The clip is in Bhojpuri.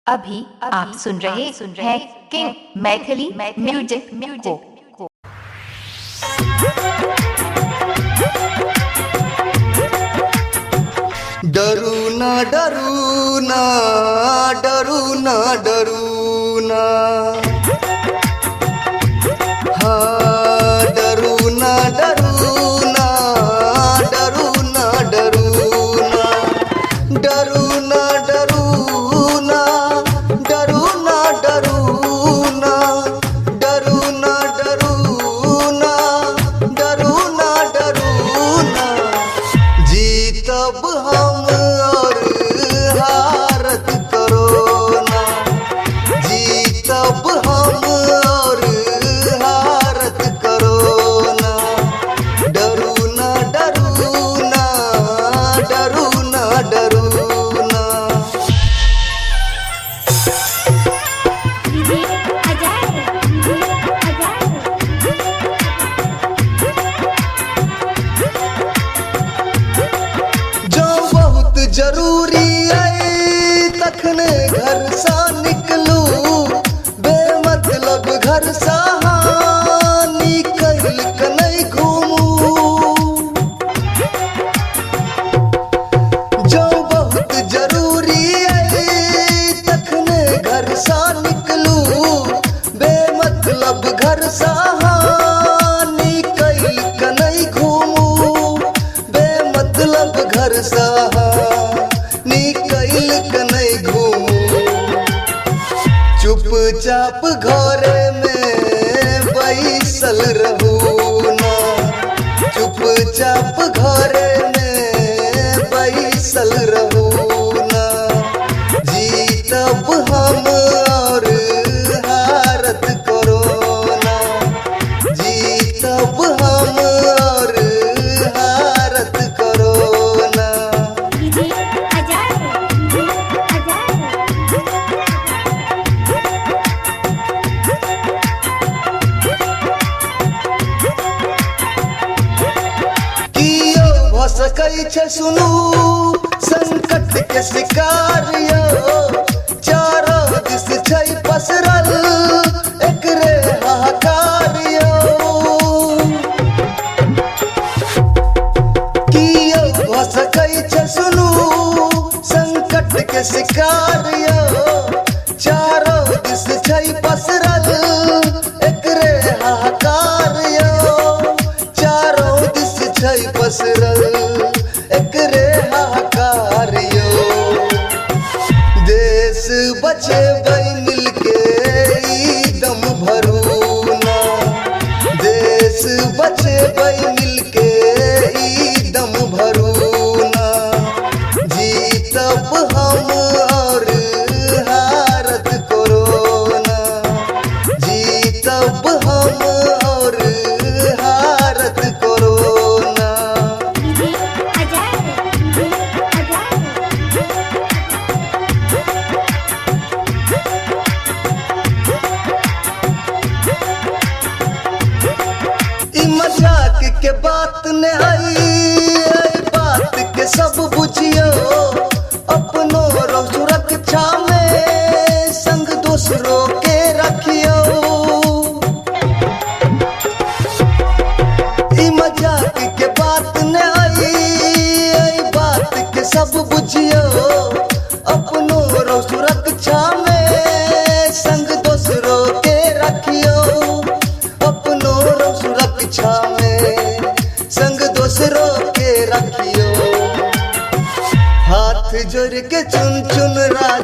अभी आप सुन रहे हैं किंग मैथिली म्यूजिक को। डरू ना डरू ना डरू ना डरू ना, हाँ डरू ना डरू ना डरू ना डरू ना, डरू ना डरू ना डरू ना डरू ना, डरू ना डरू ना डरू ना डरू ना, जीतब हम और हारत करो ना, जीतब हम और हारत करो ना, डरू ना डरू ना डरू ना डरू ना। जो बहुत जरूरी है तखने घर सा निकलू, बेमतलब घर सा निकल के नहीं घूमू। जो बहुत जरूरी है तखने घर सा निकलू, बेमतलब घर सा निकल के नहीं घूमू, बेमतलब घर सा निकल के नहीं घूमू। चुपचाप घरे में बैसल रहू ना, चुपचाप घरे में बैसल रहू ना, जीतब हम और हारत करो ना, जीतब हम और हारत करो ना। कियो भ सकै छै सुनू संकट के शिकार यो, चारो दिस छै पसरल एकरे हाहाकार यो। कियो भ सकै छै सुनू संकट के शिकार यो, चारो दिस छै पसरल एकरे हाहाकार यो, चारो दिस छै पसरल एकरे हाहाकार यो। देश बचेबै मिलके ई दम भरू ना, देश बचेबै मिलके ई दम भरू ना, जीतब हम और हारत करो ना, जीतब हम और हारत करो ना। ई मजाक के बात ने आई बात के सब बुझियो, अपनो रो सुरक्षा में संग दूसरों के रखियो। ई मजाक के बात ने आई बात के सब बुझियो, अपनो रो सुरक्षा में संग दूसरों के रखियो, अपनो रो सुरक्षा में संग दूसरों के रखियो। हाथ जोड़ के चुन चुन रा